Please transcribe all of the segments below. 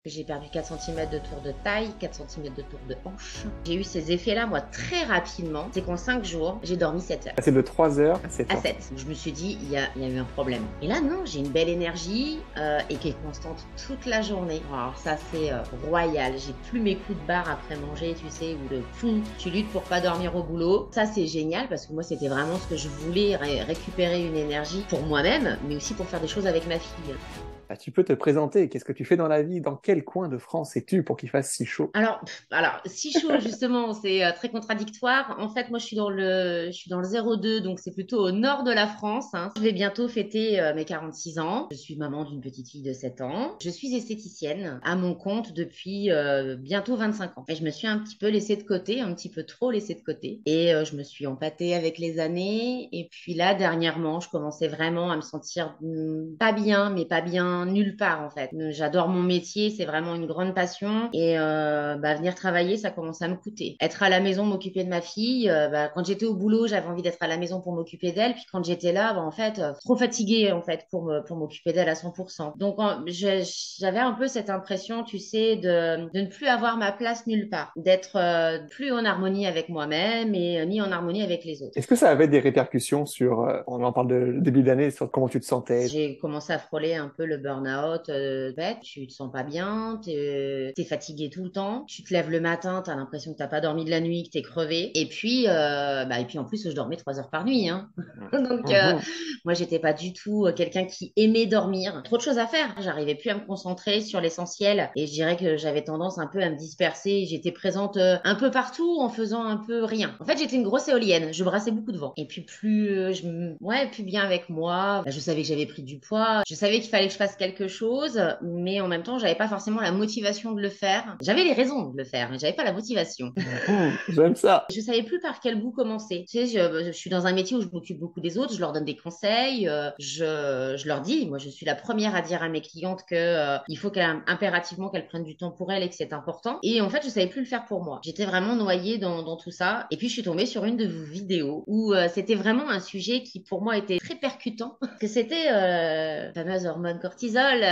J'ai perdu 4 centimètres de tour de taille, 4 centimètres de tour de hanche. J'ai eu ces effets-là, moi, très rapidement. C'est qu'en 5 jours, j'ai dormi 7 heures. C'est de 3 heures à 7 À heures. 7. Je me suis dit, il y a eu un problème. Et là, non, j'ai une belle énergie et qui est constante toute la journée. Alors ça, c'est royal. J'ai plus mes coups de barre après manger, tu sais, ou de fou, tu luttes pour pas dormir au boulot. Ça, c'est génial parce que moi, c'était vraiment ce que je voulais, récupérer une énergie pour moi-même, mais aussi pour faire des choses avec ma fille. Ah, tu peux te présenter. Qu'est-ce que tu fais dans la vie? Dans quel coin de France es-tu pour qu'il fasse si chaud? Alors, si chaud, justement, c'est très contradictoire. En fait, moi, je suis dans le 02, donc c'est plutôt au nord de la France, hein. Je vais bientôt fêter mes 46 ans. Je suis maman d'une petite fille de 7 ans. Je suis esthéticienne à mon compte depuis bientôt 25 ans. Et je me suis un petit peu laissée de côté, un petit peu trop laissée de côté. Et je me suis empâtée avec les années. Et puis là, dernièrement, je commençais vraiment à me sentir pas bien, mais pas bien nulle part, en fait. J'adore mon métier, c'est vraiment une grande passion. Et venir travailler, ça commence à me coûter. Être à la maison, m'occuper de ma fille, quand j'étais au boulot, j'avais envie d'être à la maison pour m'occuper d'elle. Puis quand j'étais là, en fait, trop fatiguée en fait pour m'occuper d'elle à 100%. Donc j'avais un peu cette impression, tu sais, de ne plus avoir ma place nulle part, d'être plus en harmonie avec moi-même et ni en harmonie avec les autres. Est-ce que ça avait des répercussions sur, on en parle de début d'année, sur comment tu te sentais? J'ai commencé à frôler un peu le burn-out bête. Tu te sens pas bien, t'es fatigué tout le temps. Tu te lèves le matin, t'as l'impression que t'as pas dormi de la nuit, que t'es crevé. Et puis en plus, je dormais 3 heures par nuit, hein. Donc Mhm. moi, j'étais pas du tout quelqu'un qui aimait dormir. Trop de choses à faire. J'arrivais plus à me concentrer sur l'essentiel. Et je dirais que j'avais tendance un peu à me disperser. J'étais présente un peu partout en faisant un peu rien. En fait, j'étais une grosse éolienne. Je brassais beaucoup de vent. Et puis plus bien avec moi. Je savais que j'avais pris du poids. Je savais qu'il fallait que je fasse quelque chose, mais en même temps, j'avais pas forcément la motivation de le faire. J'avais les raisons de le faire, mais j'avais pas la motivation. Mhm. J'aime ça. Je savais plus par quel bout commencer. Tu sais, je suis dans un métier où je m'occupe beaucoup des autres, je leur donne des conseils, je leur dis, moi je suis la première à dire à mes clientes que il faut impérativement qu'elles prennent du temps pour elles et que c'est important. Et en fait, je savais plus le faire pour moi. J'étais vraiment noyée dans tout ça. Et puis je suis tombée sur une de vos vidéos où c'était vraiment un sujet qui pour moi était très percutant, que c'était la fameuse hormone cortisol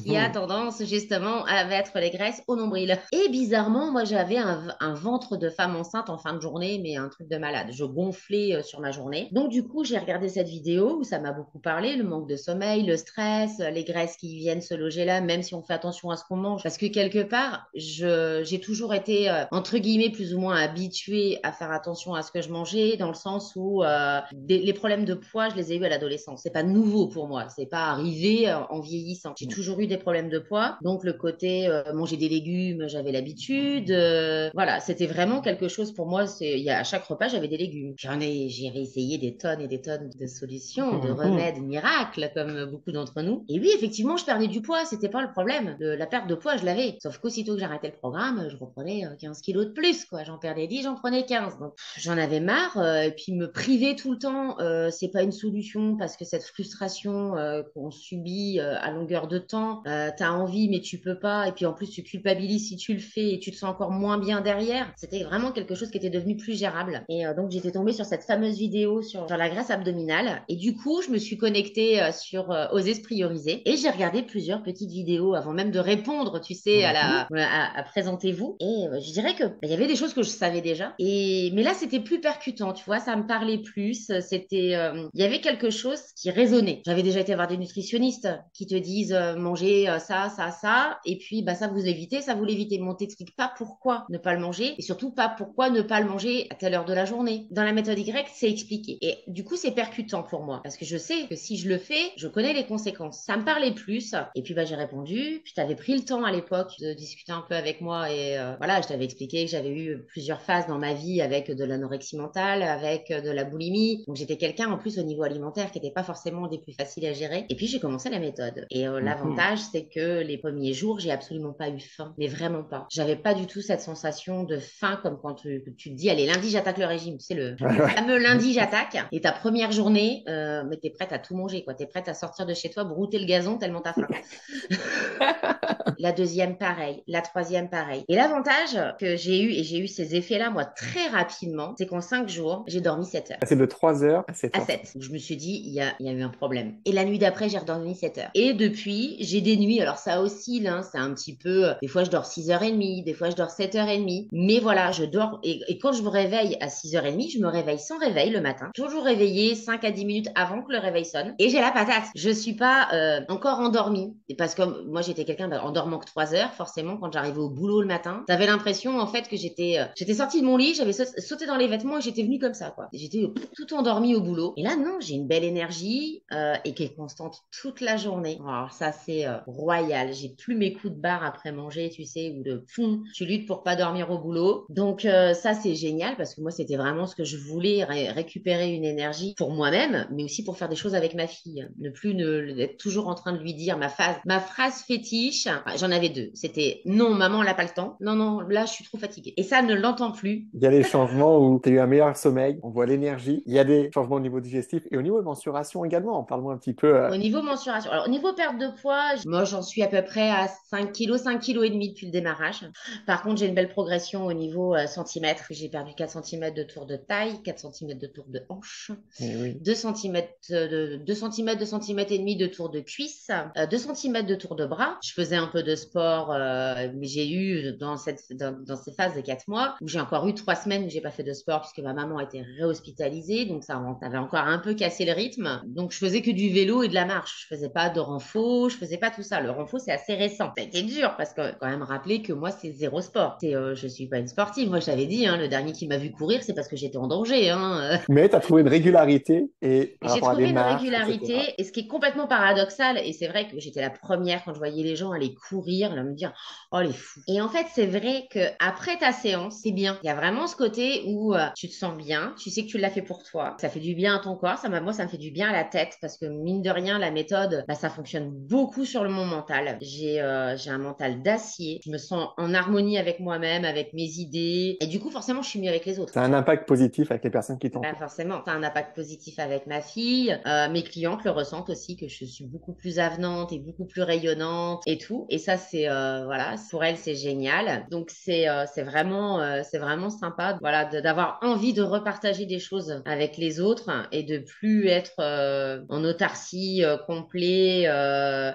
qui a Mhm. tendance justement à mettre les graisses au nombril. Et bizarrement, moi j'avais un ventre de femme enceinte en fin de journée, mais un truc de malade. Je gonflais sur ma journée. Donc du coup, j'ai regardé cette vidéo où ça m'a beaucoup parlé, le manque de sommeil, le stress, les graisses qui viennent se loger là, même si on fait attention à ce qu'on mange. Parce que quelque part, j'ai toujours été, entre guillemets, plus ou moins habituée à faire attention à ce que je mangeais, dans le sens où les problèmes de poids, je les ai eus à l'adolescence. C'est pas nouveau pour moi, c'est pas arrivé en vieillissant. J'ai toujours eu des problèmes de poids, donc le côté manger des légumes, j'avais l'habitude. Voilà, c'était vraiment quelque chose pour moi. À chaque repas, j'avais des légumes. J'ai essayé des tonnes et des tonnes de solutions, de Mhm. remèdes miracles, comme beaucoup d'entre nous. Et oui, effectivement, je perdais du poids, c'était pas le problème. La perte de poids, je l'avais. Sauf qu'aussitôt que j'arrêtais le programme, je reprenais 15 kilos de plus, quoi. J'en perdais 10, j'en prenais 15. Donc, j'en avais marre. Et puis, me priver tout le temps, c'est pas une solution parce que cette frustration qu'on subit à longueur de temps, t'as envie, mais tu peux pas. Et puis, en plus, tu culpabilises si tu le fais et tu te sens encore moins bien derrière. C'était vraiment quelque chose qui était devenu plus gérable. Et donc, j'étais tombée sur cette fameuse vidéo sur la graisse abdominale. Et du coup, je me suis connectée sur Oser se prioriser. Et j'ai regardé plusieurs petites vidéos avant même de répondre, tu sais, Mhm. à présentez-vous. Et je dirais que il y avait des choses que je savais déjà. Mais là, c'était plus percutant, tu vois, ça me parlait plus. Il y avait quelque chose qui résonnait. J'avais déjà été voir des nutritionnistes qui te disent manger ça, ça, ça. Et puis, ça vous évitez, ça vous l'évitez. Mais on t'explique pas pourquoi ne pas le manger et surtout pas pourquoi ne pas le manger à telle heure de la journée. Dans la méthode Y, c'est expliqué. Et du coup, c'est percutant pour moi parce que je sais que si je le fais, je connais les conséquences. Ça me parlait plus. Et puis, j'ai répondu. Puis, tu avais pris le temps à l'époque de discuter un peu avec moi et voilà, je t'avais expliqué que j'avais eu plusieurs phases dans ma vie avec de l'anorexie mentale, avec de la boulimie. Donc, j'étais quelqu'un en plus au niveau alimentaire qui n'était pas forcément des plus faciles à gérer. Et puis, j'ai commencé la méthode. Et Mhm. l'avantage, c'est que les premiers jours, j'ai absolument pas eu faim, mais vraiment pas. J'avais pas du tout cette sensation de faim comme quand tu te dis, allez, lundi, j'attaque le régime. C'est Ouais, le ouais. fameux lundi, j'attaque. Et ta première journée, mais t'es prête à tout manger, quoi. T'es prête à sortir de chez toi, brouter le gazon tellement t'as faim. La deuxième, pareil. La troisième, pareil. Et l'avantage que j'ai eu, et j'ai eu ces effets-là, moi, très rapidement, c'est qu'en 5 jours, j'ai dormi 7 heures. C'est de 3 heures à 7 À heures. 7. Je me suis dit, il y a eu un problème. Et la nuit d'après, j'ai redormi 7 heures. Et depuis, j'ai des nuits, alors ça oscille, hein, c'est un petit peu, des fois je dors 6h30, des fois je dors 7h30. Mais voilà, je dors, et quand je me réveille à 6h30, je me réveille sans réveil le matin. Toujours réveillée 5 à 10 minutes avant que le réveil sonne. Et j'ai la patate. Je suis pas encore endormie. Et parce que moi, j'étais quelqu'un, en dormant que 3 heures, forcément, quand j'arrivais au boulot le matin, t'avais l'impression, en fait, que j'étais sortie de mon lit, j'avais sauté dans les vêtements et j'étais venue comme ça, quoi. J'étais tout endormie au boulot. Et là, non, j'ai une belle énergie et qui est constante toute la journée. Alors ça, c'est royal. J'ai plus mes coups de barre après manger, tu sais, ou de fond. Tu luttes pour pas dormir au boulot. Donc ça, c'est génial parce que moi, c'était vraiment ce que je voulais, récupérer une énergie pour moi-même, mais aussi pour faire des choses avec ma fille. Ne plus être toujours en train de lui dire ma phrase fétiche. Enfin, j'en avais deux. C'était non, maman, elle n'a pas le temps. Non, non, là, je suis trop fatiguée. Et ça, elle ne l'entend plus. Il y a des changements où tu as eu un meilleur sommeil, on voit l'énergie. Il y a des changements au niveau digestif et au niveau de mensuration également. Parle-moi un petit peu. Au niveau mensuration. Alors, au niveau perte de poids, moi, j'en suis à peu près à 5 kilos, 5 kilos et demi depuis le démarrage. Par contre, j'ai une belle progression au niveau centimètres. J'ai perdu 4 centimètres de tour de taille, 4 centimètres de tour de hanche, Eh oui. 2 centimètres, 2 centimètres, 2 centimètres et demi de tour de cuisse, 2 centimètres de tour de bras. Je faisais un peu de sport, mais j'ai eu dans ces phases de 4 mois où j'ai encore eu 3 semaines où j'ai pas fait de sport puisque ma maman était réhospitalisée. Donc, ça avait encore un peu cassé le rythme. Donc, je faisais que du vélo et de la marche. Je faisais pas de renfo, je faisais pas tout ça. Le renfo, c'est assez récent. Ça a été dur parce que quand même rappeler que moi, c'est zéro sport. Je suis pas une sportive. Moi, je t'avais dit, hein, le dernier qui m'a vu courir, c'est parce que j'étais en danger. Hein. Mais tu as trouvé une régularité et par J'ai rapport à des trouvé une marches, etc. régularité et ce qui est complètement paradoxal, et c'est vrai que j'étais la première quand je voyais les gens aller courir, là, me dire, oh les fous. Et en fait, c'est vrai que après ta séance, c'est bien. Il y a vraiment ce côté où tu te sens bien, tu sais que tu l'as fait pour toi, ça fait du bien à ton corps, moi, ça me fait du bien à la tête parce que mine de rien, la méthode, bah, ça fonctionne beaucoup sur mon mental. J'ai un mental d'acier, je me sens en harmonie avec moi-même, avec mes idées, et du coup, forcément, je suis mieux avec les autres. Ça a un impact positif avec les personnes qui Bah t'entourent. forcément, ça a un impact positif avec ma fille. Mes clientes le ressentent aussi, que je suis beaucoup plus avenante et beaucoup plus rayonnante et tout. Et ça, voilà, pour elles, c'est génial. Donc, c'est vraiment sympa, voilà, d'avoir envie de repartager des choses avec les autres et de plus être en autarcie complet.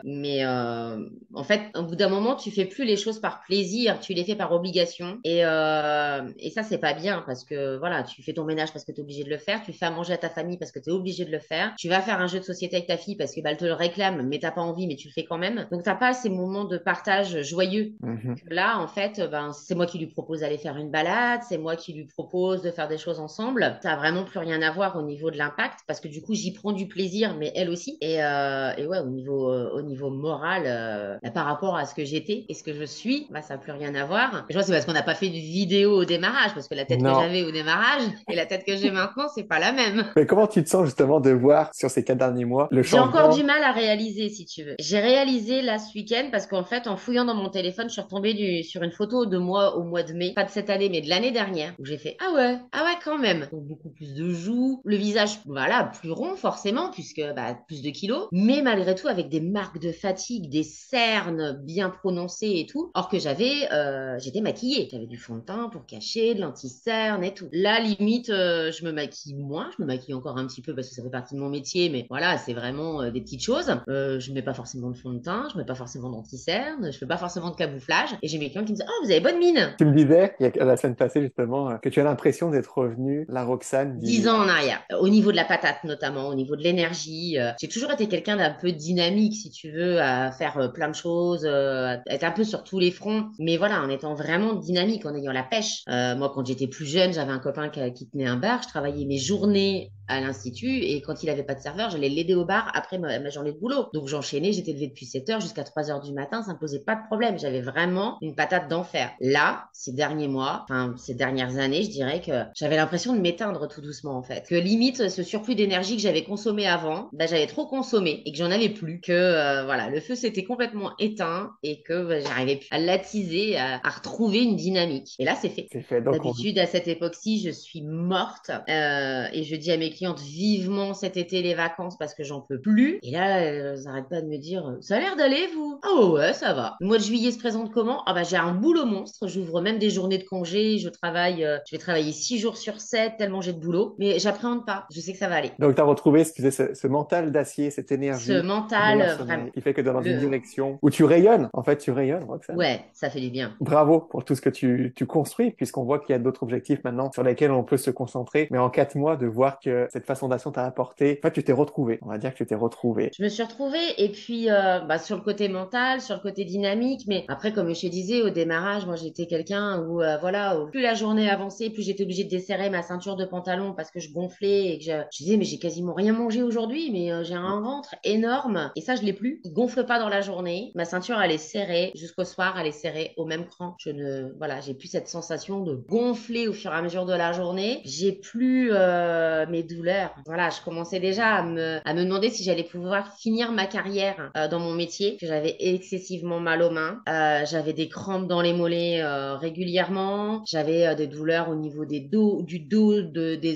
Mais en fait, au bout d'un moment, tu fais plus les choses par plaisir, tu les fais par obligation. Et ça, c'est pas bien parce que voilà, tu fais ton ménage parce que tu es obligé de le faire, tu fais à manger à ta famille parce que tu es obligé de le faire, tu vas faire un jeu de société avec ta fille parce que bah, elle te le réclame, mais t'as pas envie, mais tu le fais quand même. Donc t'as pas ces moments de partage joyeux. Mhm. Là, en fait, ben, c'est moi qui lui propose d'aller faire une balade, c'est moi qui lui propose de faire des choses ensemble. Ça a vraiment plus rien à voir au niveau de l'impact parce que du coup, j'y prends du plaisir, mais elle aussi. Et ouais, au niveau moral, bah, par rapport à ce que j'étais et ce que je suis, bah, ça n'a plus rien à voir. Je vois, c'est parce qu'on n'a pas fait de vidéo au démarrage, parce que la tête que Non. j'avais au démarrage et la tête que j'ai maintenant, c'est pas la même. Mais comment tu te sens justement de voir sur ces 4 derniers mois le J'ai encore du changement? mal à réaliser, si tu veux. J'ai réalisé là ce week-end parce qu'en fait, en fouillant dans mon téléphone, je suis retombée sur une photo de moi au mois de mai, pas de cette année, mais de l'année dernière, où j'ai fait ah ouais, quand même. Donc beaucoup plus de joues, le visage, voilà, plus rond forcément, puisque bah, plus de kilos, mais malgré tout avec des marques de fatigue, des cernes bien prononcées et tout. Or que j'étais maquillée, j'avais du fond de teint pour cacher, de l'anti-cerne et tout. Là, limite, je me maquille moins, je me maquille encore un petit peu parce que ça fait partie de mon métier, mais voilà, c'est vraiment des petites choses. Je mets pas forcément de fond de teint, je mets pas forcément d'anti-cerne, je fais pas forcément de camouflage. Et j'ai mes clients qui me disent, oh, vous avez bonne mine. Tu me disais, la semaine passée justement, que tu as l'impression d'être revenue la Roxane d'il y 10 ans a... en arrière, au niveau de la patate notamment, au niveau de l'énergie. J'ai toujours été quelqu'un d'un peu dynamique, si tu veux, à faire plein de choses, à être un peu sur tous les fronts. Mais voilà, en étant vraiment dynamique, en ayant la pêche. Moi, quand j'étais plus jeune, j'avais un copain qui tenait un bar. Je travaillais mes journées à l'institut et quand il avait pas de serveur, j'allais l'aider au bar après ma journée de boulot. Donc j'enchaînais, j'étais levée depuis 7 heures jusqu'à 3 heures du matin, ça me posait pas de problème. J'avais vraiment une patate d'enfer. Là, ces derniers mois, enfin ces dernières années, je dirais que j'avais l'impression de m'éteindre tout doucement en fait. Que limite ce surplus d'énergie que j'avais consommé avant, bah, j'avais trop consommé et que j'en avais plus. Que voilà, le feu s'était complètement éteint et que bah, j'arrivais plus à l'attiser, à retrouver une dynamique. Et là, c'est fait. C'est fait. Donc, D'habitude, à cette époque-ci, je suis morte et je dis à mes clientes vivement cet été les vacances parce que j'en peux plus. Et là, elles n'arrêtent pas de me dire, ça a l'air d'aller, vous? Ah ouais, ça va. Le mois de juillet se présente comment? Ah bah j'ai un boulot monstre. J'ouvre même des journées de congé. Je vais travailler 6 jours sur 7 tellement j'ai de boulot. Mais j'appréhende pas. Je sais que ça va aller. Donc, tu as retrouvé ce mental d'acier, cette Ce énergie, le mental, meilleur vraiment. sommeil, qui fait que dans une Le... direction où tu rayonnes, en fait, tu rayonnes, Roxane. Ouais, ça fait du bien. Bravo pour tout ce que tu construis, puisqu'on voit qu'il y a d'autres objectifs maintenant sur lesquels on peut se concentrer. Mais en 4 mois, de voir que cette façon d'action t'a apporté, en fait, tu t'es retrouvé. On va dire que tu t'es retrouvé. Je me suis retrouvée et puis bah, sur le côté mental, sur le côté dynamique, mais après comme je te disais au démarrage, moi j'étais quelqu'un où voilà, plus la journée avançait, plus j'étais obligée de desserrer ma ceinture de pantalon parce que je gonflais et que je disais mais j'ai quasiment rien mangé aujourd'hui, mais j'ai un ventre énorme et ça je l'ai plus. Il gonfle pas dans la journée, ma ceinture elle est serrée jusqu'au soir, elle est serrée au même cran. Je ne voilà, j'ai plus cette sensation de gonfler au fur et à mesure de la journée. J'ai plus mes douleurs. Voilà, je commençais déjà à me demander si j'allais pouvoir finir ma carrière dans mon métier, que j'avais excessivement mal aux mains. J'avais des crampes dans les mollets régulièrement. J'avais des douleurs au niveau du dos,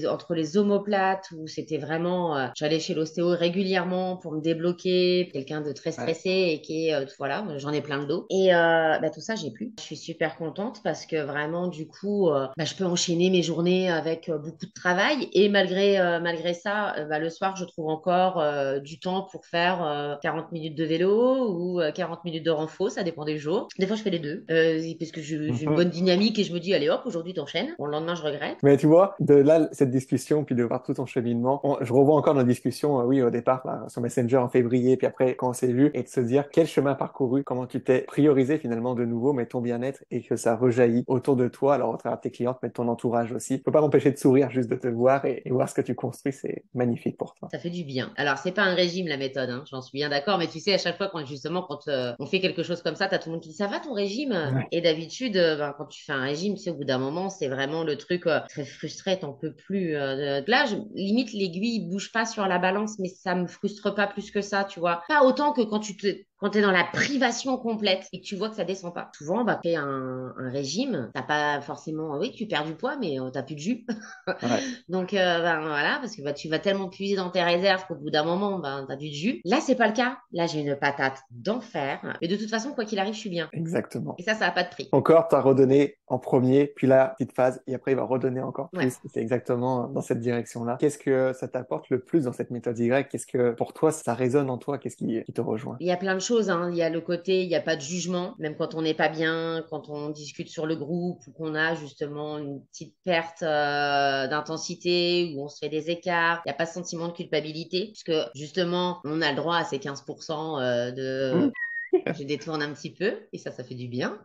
entre les omoplates, où c'était vraiment... j'allais chez l'ostéo régulièrement pour me débloquer, quelqu'un de très Ouais. stressé et qui est... voilà, j'en ai plein le dos. Et bah, tout ça, j'ai plus. Je suis super contente parce que vraiment, du coup, bah, je peux enchaîner mes journées avec beaucoup de travail et malgré ça, bah, le soir, je trouve encore du temps pour faire 40 minutes de vélo ou 40 minutes de renfo, ça dépend des jours. Des fois, je fais les deux parce que j'ai une Mhm. bonne dynamique et je me dis, allez hop, aujourd'hui, t'enchaînes. Bon, le lendemain, je regrette. Mais tu vois, de là, cette discussion, puis de voir tout ton cheminement, je revois encore notre discussion, oui, au départ, là, sur Messenger en février, puis après, quand on s'est vu, et de se dire quel chemin parcouru, comment tu t'es priorisé finalement de nouveau, mais ton bien-être, et que ça rejaillit autour de toi, alors au travers de tes clientes, mais de ton entourage aussi. Je peux pas m'empêcher de sourire juste de te voir et voir ce que tu construis, c'est magnifique pour toi. Ça fait du bien. Alors, c'est pas un régime, la méthode, hein, j'en suis bien d'accord, mais tu sais, à chaque fois, quand on fait quelque chose comme ça, t'as tout le monde qui dit, ça va ton régime? Ouais. Et d'habitude, ben, quand tu fais un régime, tu sais, au bout d'un moment, c'est vraiment le truc très frustré, t'en peux plus. Là, limite, l'aiguille bouge pas sur la balance, mais ça me frustre pas plus que ça, tu vois. Pas autant que quand t'es dans la privation complète et que tu vois que ça descend pas. Souvent, bah, fais un régime, t'as pas forcément, oui, tu perds du poids, mais t'as plus de jus. Ouais. Donc ben, voilà, parce que bah, tu vas tellement puiser dans tes réserves qu'au bout d'un moment, ben, tu as du jus. Là, c'est pas le cas. Là, j'ai une patate d'enfer. Mais de toute façon, quoi qu'il arrive, je suis bien. Exactement. Et ça n'a pas de prix. Ton corps t'a redonné en premier, puis la petite phase, et après il va redonner encore Ouais. plus. C'est exactement dans cette direction-là. Qu'est-ce que ça t'apporte le plus dans cette méthode Y? Qu'est-ce que pour toi ça résonne en toi? Qu'est-ce qui te rejoint? Il y a plein de choses, hein. Il y a le côté, il n'y a pas de jugement, même quand on n'est pas bien, quand on discute sur le groupe ou qu'on a justement une petite perte d'intensité ou on se fait des écarts. Il n'y a pas ce sentiment de culpabilité, puisque justement, on a le droit à ces 15% Hmm. je détourne un petit peu et ça fait du bien.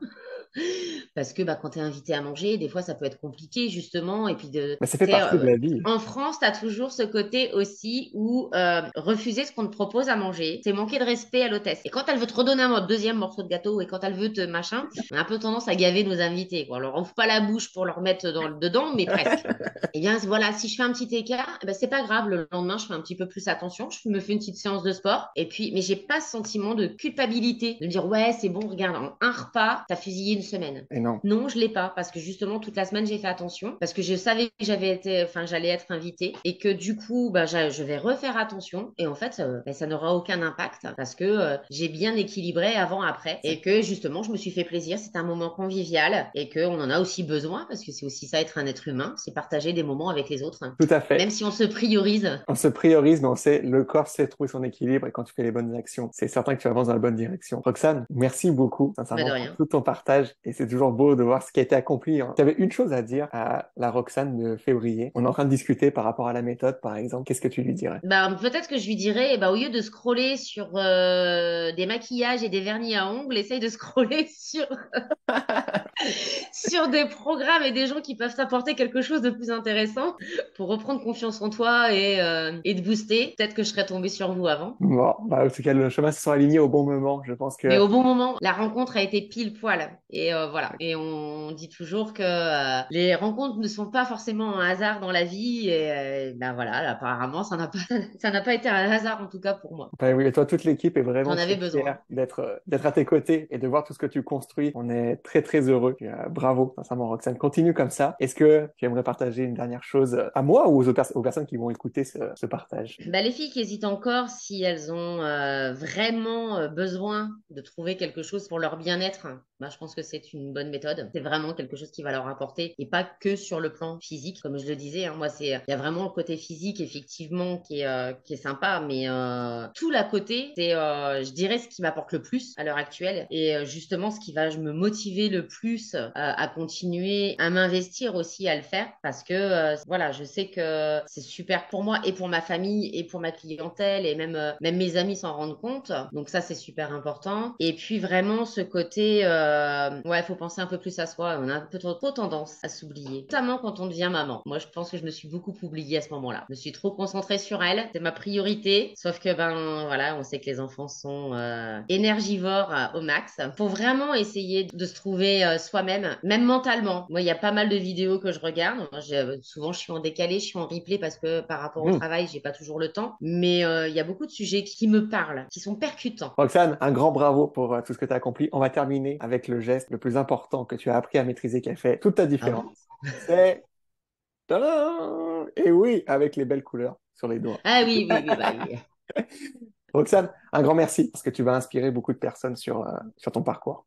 Parce que bah, quand tu es invité à manger, des fois, ça peut être compliqué, justement. Et puis, Mais ça fait tu sais, partie de la vie. en France, tu as toujours ce côté aussi où refuser ce qu'on te propose à manger, c'est manquer de respect à l'hôtesse. Et quand elle veut te redonner un deuxième morceau de gâteau et quand elle veut te machin, on a un peu tendance à gaver nos invités, quoi. Alors, on ouvre pas la bouche pour leur mettre dedans, mais presque. Eh bien, voilà, si je fais un petit écart, eh ben, c'est pas grave. Le lendemain, je fais un petit peu plus attention. Je me fais une petite séance de sport. Et puis, mais j'ai pas ce sentiment de culpabilité de me dire, ouais, c'est bon, regarde, en un repas, t'as fusillé une semaine. Et non. Non, je l'ai pas parce que justement toute la semaine j'ai fait attention parce que je savais que j'allais être invitée et que du coup bah, je vais refaire attention et en fait bah, ça n'aura aucun impact parce que j'ai bien équilibré avant après et que justement je me suis fait plaisir. C'est un moment convivial et que on en a aussi besoin parce que c'est aussi ça être un être humain, c'est partager des moments avec les autres, hein. Tout à fait. Même si on se priorise. On se priorise, mais on sait, le corps sait trouver son équilibre et quand tu fais les bonnes actions, c'est certain que tu avances dans la bonne direction. Roxane, merci beaucoup, Mais de sincèrement, pour rien. tout ton partage et c'est toujours beau de voir ce qui a été accompli, hein. Tu avais une chose à dire à la Roxane de février. On est en train de discuter par rapport à la méthode, par exemple. Qu'est-ce que tu lui dirais? Bah, peut-être que je lui dirais, bah, au lieu de scroller sur des maquillages et des vernis à ongles, essaye de scroller sur des programmes et des gens qui peuvent t'apporter quelque chose de plus intéressant pour reprendre confiance en toi et te booster. Peut-être que je serais tombée sur vous avant. Bon, bah, en tout cas, le chemin se sont alignés au bon moment. Je pense Mais que au bon moment, la rencontre a été pile poil. Et voilà. Et on dit toujours que les rencontres ne sont pas forcément un hasard dans la vie. Et ben voilà, apparemment, ça n'a pas été un hasard en tout cas pour moi. ben oui, et toi, toute l'équipe est vraiment J'en avais très besoin. fière d'être à tes côtés et de voir tout ce que tu construis. On est très, très heureux Puis, bravo, sincèrement, Roxane. Continue comme ça. Est-ce que tu aimerais partager une dernière chose à moi ou aux personnes qui vont écouter ce partage? Bah, les filles qui hésitent encore, si elles ont vraiment besoin de trouver quelque chose pour leur bien-être, bah, je pense que c'est une bonne méthode. C'est vraiment quelque chose qui va leur apporter et pas que sur le plan physique. Comme je le disais, hein, moi, il y a vraiment le côté physique, effectivement, qui est sympa, mais tout l'à côté, c'est, je dirais, ce qui m'apporte le plus à l'heure actuelle et justement ce qui va me motiver le plus à continuer à m'investir aussi à le faire parce que voilà, je sais que c'est super pour moi et pour ma famille et pour ma clientèle et même mes amis s'en rendent compte. Donc ça, c'est super important. Et puis vraiment ce côté, ouais, il faut penser un peu plus à soi. On a un peu trop tendance à s'oublier, notamment quand on devient maman. Moi, je pense que je me suis beaucoup oubliée à ce moment-là. Je me suis trop concentrée sur elle. C'est ma priorité. Sauf que ben voilà, on sait que les enfants sont énergivores au max. Faut vraiment essayer de se trouver soi-même, même mentalement. Moi, il y a pas mal de vidéos que je regarde. Souvent, je suis en décalé, je suis en replay parce que par rapport au Hmm. travail, j'ai pas toujours le temps. Mais il y a beaucoup de sujets qui me parlent, qui sont percutants. Roxane, un grand bravo pour tout ce que tu as accompli. On va terminer avec le geste le plus important que tu as appris à maîtriser qui a fait toute ta Ah différence. bon? C'est... Tadam. Et oui, avec les belles couleurs sur les doigts. Ah oui, oui, oui, bah oui. Roxane, un grand merci parce que tu vas inspirer beaucoup de personnes sur ton parcours.